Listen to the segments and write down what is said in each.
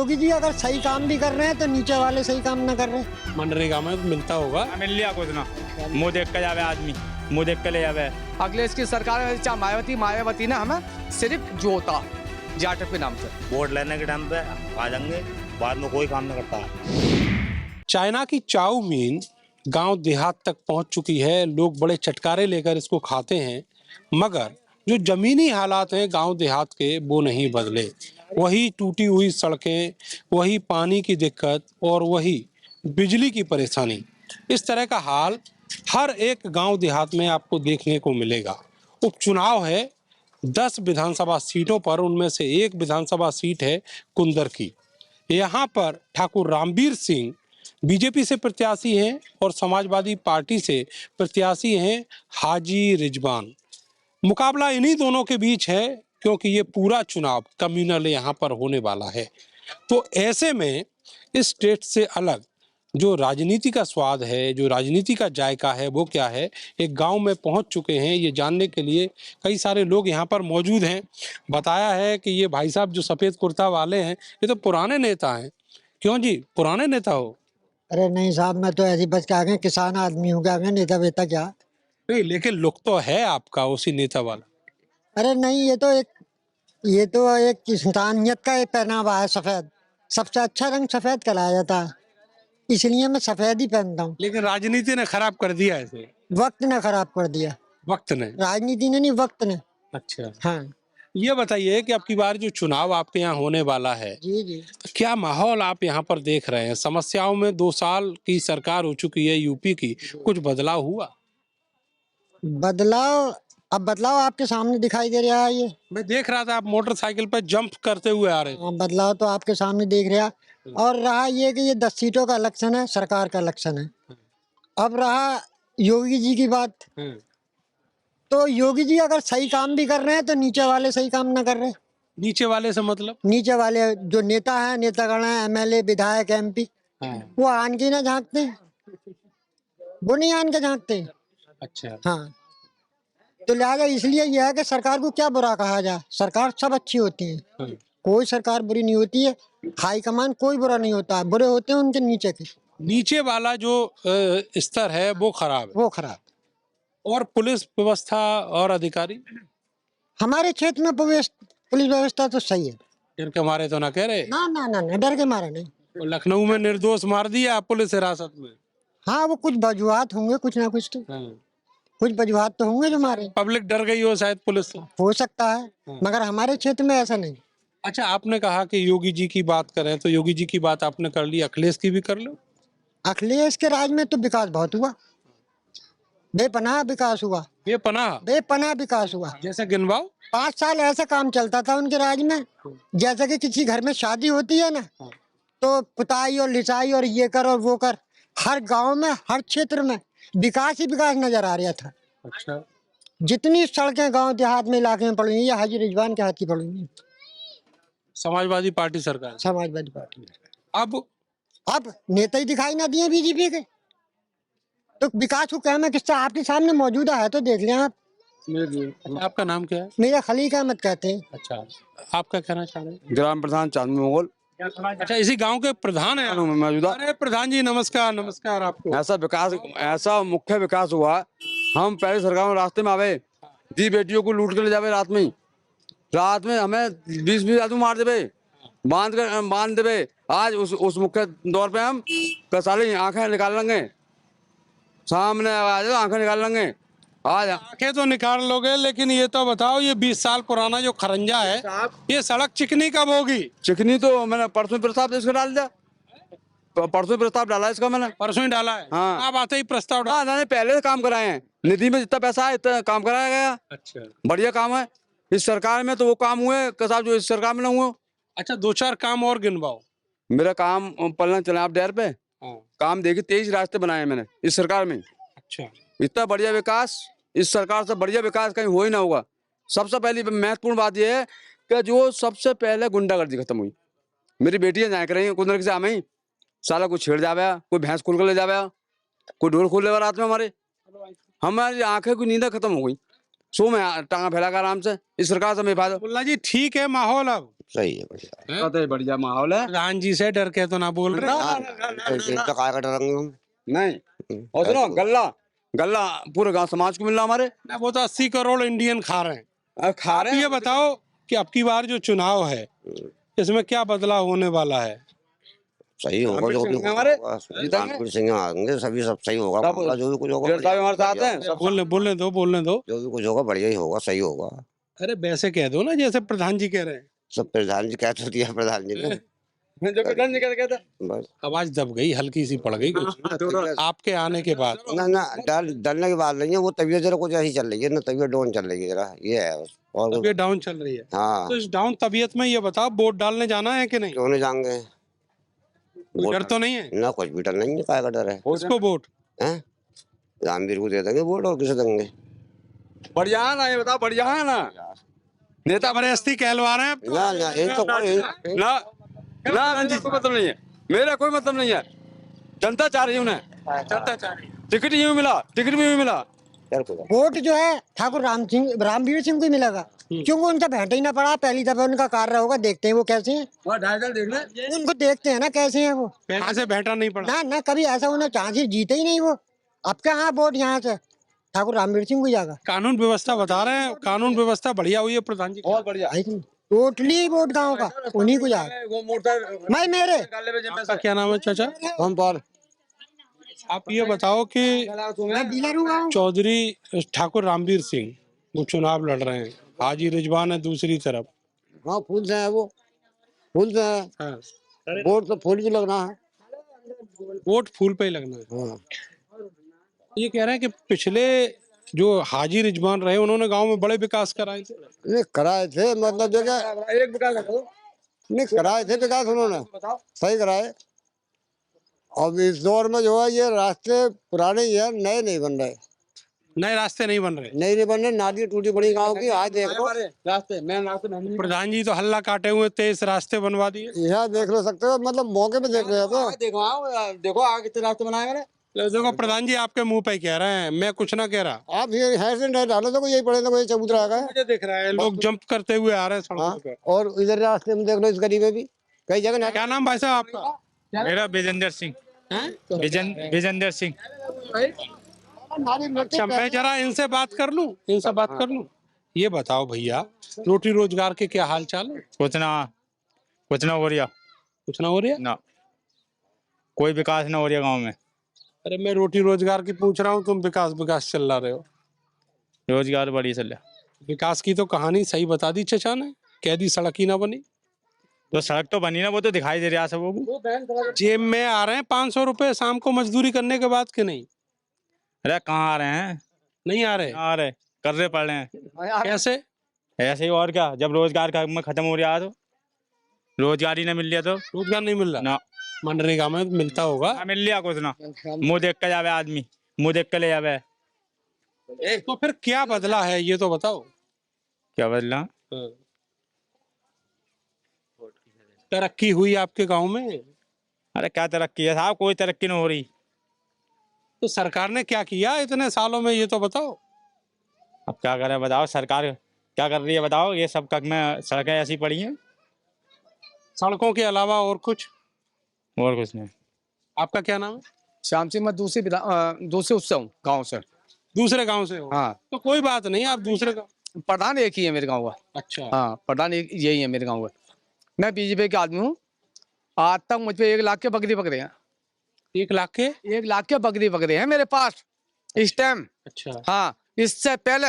योगी जी अगर सही काम भी कर रहे हैं तो नीचे वाले सही काम ना कर रहे हैं। मनरेगा में मिलता होगा, मिल लिया कुछ ना, मुंह देख कर जावे आदमी, मुंह देख कर ले जावे। अखिलेश की सरकार में चाहे मायावती ने हमें सिर्फ जोता जाटक के नाम से वोट लेने के टाइम पे आ जाएंगे, बाद में कोई काम नहीं करता। चाइना की चाउमीन गांव देहात तक पहुंच चुकी है। लोग बड़े चटकारे लेकर इसको खाते हैं, मगर जो जमीनी हालात हैं गांव देहात के वो नहीं बदले। वही टूटी हुई सड़कें, वही पानी की दिक्कत और वही बिजली की परेशानी। इस तरह का हाल हर एक गांव देहात में आपको देखने को मिलेगा। उपचुनाव है 10 विधानसभा सीटों पर, उनमें से एक विधानसभा सीट है कुंदर की। यहाँ पर ठाकुर रामवीर सिंह बीजेपी से प्रत्याशी हैं और समाजवादी पार्टी से प्रत्याशी हैं हाजी रिजवान। मुकाबला इन्हीं दोनों के बीच है, क्योंकि ये पूरा चुनाव कम्युनल यहाँ पर होने वाला है। तो ऐसे में इस स्टेट से अलग जो राजनीति का स्वाद है, जो राजनीति का जायका है, वो क्या है, एक गांव में पहुंच चुके हैं। ये जानने के लिए कई सारे लोग यहाँ पर मौजूद हैं। बताया है कि ये भाई साहब जो सफ़ेद कुर्ता वाले हैं, ये तो पुराने नेता हैं। क्यों जी, पुराने नेता हो? अरे नहीं साहब, मैं तो ऐसी बच के आ गए, किसान आदमी हूँ, क्या नेता वेता क्या। नहीं, लेकिन लुक तो है आपका उसी नेता वाला। अरे नहीं, ये तो एक इंसानियत का एक पहनावा है सफेद। सबसे अच्छा रंग सफेद कहलाया जाता है, इसलिए मैं सफेद ही पहनता हूँ। लेकिन राजनीति ने खराब कर दिया इसे। वक्त ने खराब कर दिया। वक्त ने? राजनीति ने नहीं, वक्त ने। अच्छा, हाँ ये बताइए कि अब की बार जो चुनाव आपके यहाँ होने वाला है, जी जी। तो क्या माहौल आप यहाँ पर देख रहे हैं? समस्याओं में 2 साल की सरकार हो चुकी है यूपी की, कुछ बदलाव हुआ? बदलाव आपके सामने दिखाई दे रहा है। ये मैं देख रहा था आप मोटरसाइकिल पर जंप करते हुए आ रहे थे। बदलाव तो आपके सामने देख रहा। और रहा ये कि ये 10 सीटों का इलेक्शन है, सरकार का इलेक्शन है। अब रहा योगी जी की बात, तो योगी जी अगर सही काम भी कर रहे हैं तो नीचे वाले सही काम ना कर रहे। नीचे वाले से मतलब? नीचे वाले जो नेता है, नेतागण है, एमएलए, विधायक, एमपी, वो आन के ना झांकते हैं, वो नहीं आन के झांकते। अच्छा, हाँ, तो लिहाजा इसलिए यह है कि सरकार को क्या बुरा कहा जाए, सरकार सब अच्छी होती है, कोई सरकार बुरी नहीं होती है। हाईकमान कोई बुरा नहीं होता है, बुरे होते हैं उनके नीचे के। नीचे वाला जो स्तर है वो खराब है। वो खराब। और पुलिस व्यवस्था और अधिकारी? हमारे क्षेत्र में पुलिस व्यवस्था तो सही है। डर के मारे तो ना कह रहे? ना ना ना ना, डर के मारे नहीं। तो लखनऊ में निर्दोष मार दिया पुलिस हिरासत में। हाँ, वो कुछ वजूहात होंगे, कुछ ना कुछ तो कुछ वजूहात तो होंगे जो मारे। पब्लिक डर गई हो शायद पुलिस से। हो सकता है, मगर हमारे क्षेत्र में ऐसा नहीं। अच्छा, आपने कहा कि योगी जी की बात करें, तो योगी जी की बात आपने कर ली, अखिलेश की भी कर लो। अखिलेश के राज में तो विकास बहुत हुआ, बेपनाह विकास हुआ। बेपनाह विकास हुआ। जैसे गिनवाओ। 5 साल ऐसा काम चलता था उनके राज में, जैसे कि किसी घर में शादी होती है ना, तो पुताई और लिसाई और ये कर और वो कर, हर गांव में, हर क्षेत्र में विकास ही विकास नजर आ रहा था। अच्छा, जितनी सड़कें गांव देहात में, इलाके में पड़ी, ये हाजी रिजवान के हाथ की पड़ी। समाजवादी पार्टी सरकार। समाजवादी पार्टी। अब नेता ही दिखाई ना दिए बीजेपी के, तो विकास को क्या मैं किस्सा आपके सामने मौजूदा है, तो देख लें आप। अच्छा, आपका नाम क्या है? मेरा खलीक अहमद कहते हैं। अच्छा, आप क्या कहना चाह रहे हैं? ग्राम प्रधान चांद मोगल। अच्छा, इसी गांव के प्रधान है मौजूदा। अरे प्रधान जी, नमस्कार। नमस्कार आपको। ऐसा मुख्य विकास हुआ, हम पहले सरकार में रास्ते में आवे, 10 बेटियों को लूट कर ले जावे रात में हमें 20 आदमी मार देवे, बांध देवे। आज उस मुख्य दौर पे हम सारी आंखें निकाल लेंगे, सामने आ जाओ, आंखें निकाल लेंगे। आज आंखें तो निकाल लोगे, लेकिन ये तो बताओ, ये 20 साल पुराना जो खरंजा है, ये सड़क चिकनी कब होगी? चिकनी तो मैंने परसों प्रस्ताव इसका डाल दिया, परसों प्रस्ताव डाला इसका मैंने। परसों ही डाला है? हाँ। आप आते ही प्रस्ताव डाला? हाँ, पहले से काम कराए हैं, निधि में जितना पैसा है इतना काम कराया गया। अच्छा, बढ़िया काम है। इस सरकार में तो वो काम हुए साहब जो इस सरकार में ना हुए। अच्छा, 2-4 काम और गिनवाओ। मेरा काम पलना चला आप डेर पे काम देखिए, 23 रास्ते बनाए मैंने इस सरकार में। अच्छा, इतना बढ़िया विकास इस सरकार से बढ़िया विकास कहीं हो ही ना होगा। सबसे पहली महत्वपूर्ण बात यह है कि जो सबसे पहले गुंडागर्दी खत्म हुई। मेरी बेटियां जाए कर रही कुंदर से आमे साला कोई छेड़ जावे, कोई भैंस खोल कर ले जावे, कोई ढोल खोल ले रात में, हमारी आंखें की नींद खत्म हो गई। सो में टांगा फैला कर आराम से इस सरकार से मैं फायदा। मुल्ला जी, ठीक है माहौल अब, सही है बढ़िया। बहुत ही बढ़िया माहौल है। प्रधान जी से डर के तो ना बोल रहे। इनका काय का डरेंगे हम? नहीं, और सुनो, गल्ला गल्ला पूरे गांव समाज को मिल रहा हमारे। ना, वो तो 80 करोड़ इंडियन खा रहे हैं। अब खा आप रहे ये हैं। बताओ कि अब की बार जो चुनाव है इसमें क्या बदलाव होने वाला है? सही होगा रणवीर जो भी सिंह हमारे होगा। जीतेंगे। रणवीर सिंह आएंगे, सभी सब सही होगा, सब मामला जो भी कुछ होगा डेढ़ साल हमारे साथ हैं सब। बोलने दो। जो भी कुछ होगा बढ़िया ही होगा, सही होगा। अरे वैसे कह दो ना जैसे प्रधान जी कह रहे हैं। सब प्रधान जी कह तो दिया प्रधान जी ने, जो प्रधान जी कहते बस। आवाज दब गई, हल्की सी पड़ गई कुछ आपके आने के बाद। ना डरने की बात नहीं है, वो तबीयत जरा कुछ ऐसी चल रही है ना, तबीयत डाउन चल रही है जरा, ये है बस। और तबीयत डाउन चल रही है। हाँ, तो इस डाउन तबीयत में ये बताओ वोट डालने जाना है कि नहीं? क्यों नहीं जाएंगे? कोई डर तो नहीं है? ना, कुछ भी डर नहीं है, काय का डर है? किसको वोट? हैं? रामवीर को दे देंगे वोट, और किसे देंगे? बढ़िया है ना, ये बताओ बढ़िया है ना। नेता जबरदस्ती कहलवा रहे हैं। ना इनको कोई ना ना जी, कोई मतलब नहीं है, मेरा कोई मतलब नहीं है। जनता चाह रही है उन्हें, जनता चाह रही है। टिकट यूं मिला, टिकट भी यूं मिला। यार कोई वोट जो है ठाकुर रामवीर सिंह को ही मिलेगा, क्योंकि उनका भेंट ही ना पड़ा। पहली दफा उनका कार्य होगा, देखते हैं वो कैसे हैं। वहाँ 2.5 साल देख ले। उनको देखते हैं ना कैसे हैं वो। कहाँ से बैठा नहीं पड़ा? ना कभी ऐसा उन्हें चांस जीते ही नहीं वो। अब क्या, हाँ वोट यहाँ से ठाकुर रामवीर सिंह को जाएगा। कानून व्यवस्था बता रहे हैं, कानून व्यवस्था बढ़िया हुई है प्रधान जी। बहुत बढ़िया। टोटली वोट गाँव का उन्हीं को जाएगा। वो मोटर मैं मेरे आपका क्या नाम है चाचा? हम पर आप ये बताओ कि मैं डीलर हूँ गाँव। चौधरी ठाकुर रामवीर सिंह वो चुनाव लड़ रहे हैं, हाजी रिजवान है दूसरी तरफ। हाँ, फूल से है वो, फूल से है। हाँ। वोट तो फूल की लगना है। वोट फूल पे ही लगना है। हाँ। ये कह रहे हैं कि पिछले जो हाजी रिजवान रहे उन्होंने गांव में बड़े विकास कराए थे। नहीं कराए थे, मतलब जगह एक विकास रखो। नहीं कराए थे विकास उन्होंने, सही कराए। अब इस दौर में जो है ये रास्ते पुराने ही है, नए नहीं बन रहे, नए रास्ते नहीं बन रहे। नहीं बन रहे। नाली टूटी पड़ी गाँव की, आज देख लो, रास्ते मेन रास्ते नहीं। प्रधान जी तो हल्ला काटे हुए 23 रास्ते बनवा दिए। यह देख लो सकते हो, मतलब मौके पे देख रहे हो तो। देखो आगे कितने रास्ते बनाए मैंने। देखो प्रधान जी आपके मुंह पे कह रहे हैं, मैं कुछ ना कह रहा। आप ये हेयर से डालो तो यही पड़े, कोई चबूतरा आ गया। मुझे दिख रहा है लोग जंप करते हुए आ रहे हैं सड़कों हाँ, पे। और इधर रास्ते में देख लो, इस गली में भी कई जगह। क्या नाम भाई साहब आपका? मेरा विजेंद्र सिंह। विजेंद्र सिंह। अच्छा, मैं जरा इनसे बात कर लूं। ये बताओ भैया, रोटी रोजगार के क्या हाल चाल है? कुछ ना हो रहा। कुछ ना हो रहा? ना, कोई विकास ना हो रहा गांव में। अरे मैं रोटी रोजगार की पूछ रहा हूँ, तुम विकास चल रहे हो। रोजगार बड़ी चल रहा। विकास की तो कहानी सही बता दी चचा ने, कह दी सड़क ही ना बनी। तो सड़क तो बनी ना, वो तो दिखाई दे रहा सबों को। जेब में आ रहे हैं 500 रुपए शाम को मजदूरी करने के बाद कि नहीं? अरे कहाँ आ रहे हैं? नहीं आ रहे। आ रहे, कर रहे, पड़ रहे हैं। कैसे? ऐसे ही, और क्या, जब रोजगार का में खत्म हो रहा तो रोजगार ही ना मिल रहा तो। रोजगार नहीं मिल रहा ना, मनरेगा में मिलता होगा। मिल लिया कुछ ना, मुंह देख के जावे आदमी, मुंह देख के ले जावे। तो फिर क्या बदला है ये तो बताओ। क्या बदला? तरक्की हुई आपके गांव में? अरे क्या तरक्की है साहब, कोई तरक्की नहीं हो रही। तो सरकार ने क्या किया इतने सालों में ये तो बताओ। अब क्या करे बताओ, सरकार क्या कर रही है बताओ। ये सब कक में सड़कें ऐसी पड़ी हैं, सड़कों के अलावा और कुछ? और कुछ नहीं। आपका क्या नाम है? श्याम सिंह, मैं दूसरे उससे हूँ, गाँव से। दूसरे गांव से हो? हाँ, तो कोई बात नहीं, आप दूसरे गांव। प्रधान एक ही है मेरे गाँव का। अच्छा। हाँ, प्रधान एक यही है मेरे गाँव का। मैं बीजेपी के आदमी हूँ। आज तक मुझ पे 1 लाख के बकरी पकड़े हैं। 1 लाख के? 1 लाख के बकरी पकड़े हैं मेरे पास इस टाइम। अच्छा। हाँ, इससे पहले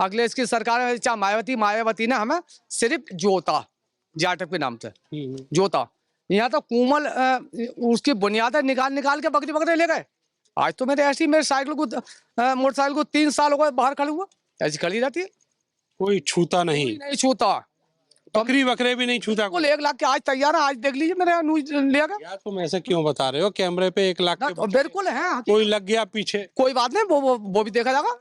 अखिलेश की सरकार में चाहे मायावती ने हमें सिर्फ जोता, जाटक के नाम से जोता। यहाँ तो कुमल उसकी बुनियादें निकाल के बकरी पकड़े ले गए। आज तो मेरे मोटरसाइकिल को 3 साल हो गए बाहर खड़े हुआ, ऐसी खड़ी रहती है, कोई छूता नहीं? नहीं छूता। बकरी बकरे भी नहीं छूता? 1 लाख के आज तैयार है, आज देख लीजिए मेरे न्यूज लेगा। यार तुम ऐसे क्यों बता रहे हो? कैमरे पे 1 लाख के बिल्कुल है। कोई लग गया पीछे? कोई बात नहीं, वो भी देखा जाएगा,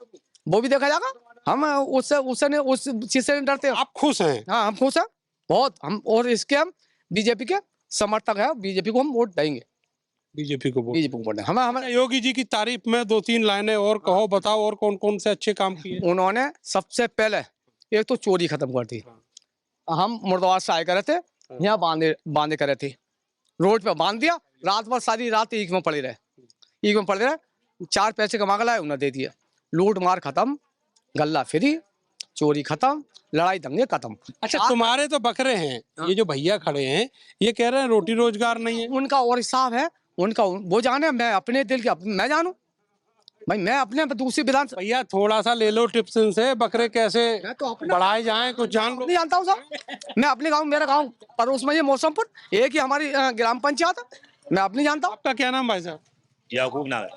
वो भी देखा जाएगा। हम उस चीज से नहीं डरते। आप खुश हैं? हाँ, हम खुश हैं बहुत। हम और इसके हम बीजेपी के समर्थक है, बीजेपी को हम वोट देंगे। बीजेपी को बीजेपी को वोट देंगे। हमें योगी जी की तारीफ में 2-3 लाइनें और कहो, बताओ और कौन कौन से अच्छे काम किए? उन्होंने सबसे पहले एक तो चोरी खत्म कर दी। हम मुर्दाबाद से आए करे थे, यहाँ बांधे बांधे करे थे, रोड पे बांध दिया, रात भर सारी रात ईख में पड़े रहे, ईख में पड़े रहे, 4 पैसे कमा कर लाए, उन्हें दे दिया, लूट मार खत्म, गल्ला फ्री, चोरी खत्म, लड़ाई दंगे खत्म। अच्छा, तुम्हारे तो बकरे हैं, ये जो भैया खड़े हैं ये कह रहे हैं रोटी रोजगार नहीं है। उनका और हिसाब है, उनका वो जाने, मैं अपने दिल के मैं जानू भाई, मैं अपने दूसरी विधान भैया थोड़ा सा ले लो टिप्स इनसे, बकरे कैसे तो बढ़ाए जाएं, कुछ जान लो। नहीं जानता हूँ साहब, मैं अपने गाँव, मेरा गाँव पड़ोस में ये मौसमपुर, एक ही हमारी ग्राम पंचायत है, मैं अपनी जानता हूँ। आपका क्या नाम भाई साहब? याकूब नाम है।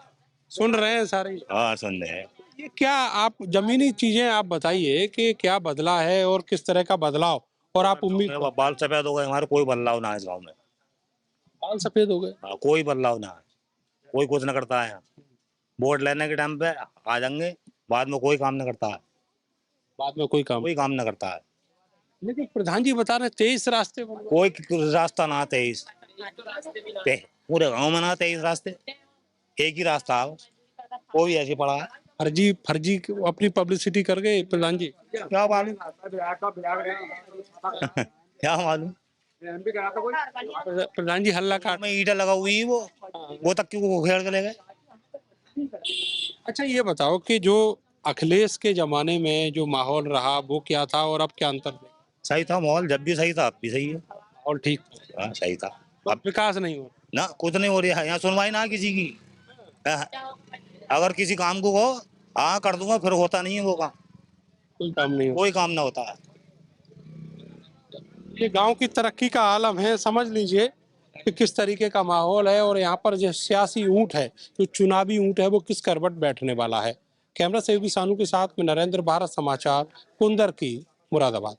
सुन रहे हैं सारे? हाँ सुन रहे हैं। ये क्या आप जमीनी चीजें आप बताइए कि क्या बदला है और किस तरह का बदलाव, और आप उम्मीद। बाल सफेद हो गए हमारे, कोई बदलाव ना है इस गाँव में। बाल सफेद हो गए? हाँ, कोई बदलाव ना है, कोई कुछ न करता है। वोट लेने के टाइम पे आ जाएंगे, बाद में कोई काम न करता है, बाद में कोई काम न करता है। लेकिन प्रधान जी बता रहे 23 रास्ते बन गए। कोई रास्ता ना 23 पूरे गांव में ना 23 रास्ते, एक ही रास्ता है, वो भी ऐसे पड़ा है। फर्जी अपनी पब्लिसिटी कर गए प्रधान जी। क्या मालूम क्या मालूम। प्रधान जी हल्ला काट में ईटा लगा हुई है, वो तक क्यों उखेड़ के ले गए। अच्छा ये बताओ कि जो अखिलेश के जमाने में जो माहौल रहा वो क्या था और अब क्या अंतर है? सही था माहौल, जब भी सही था अब भी सही है। माहौल ठीक था। हाँ सही था। अब विकास नहीं हो ना कुछ नहीं हो रहा है यहाँ, सुनवाई ना किसी की। अगर किसी काम को कहो हाँ कर दूंगा, फिर होता नहीं है वो काम, कोई काम ना होता है। ये गांव की तरक्की का आलम है, समझ लीजिए कि किस तरीके का माहौल है, और यहाँ पर जो सियासी ऊंट है, जो चुनावी ऊंट है, वो किस करवट बैठने वाला है। कैमरा सहयोगी सानू के साथ में नरेंद्र, भारत समाचार, कुंदर की मुरादाबाद।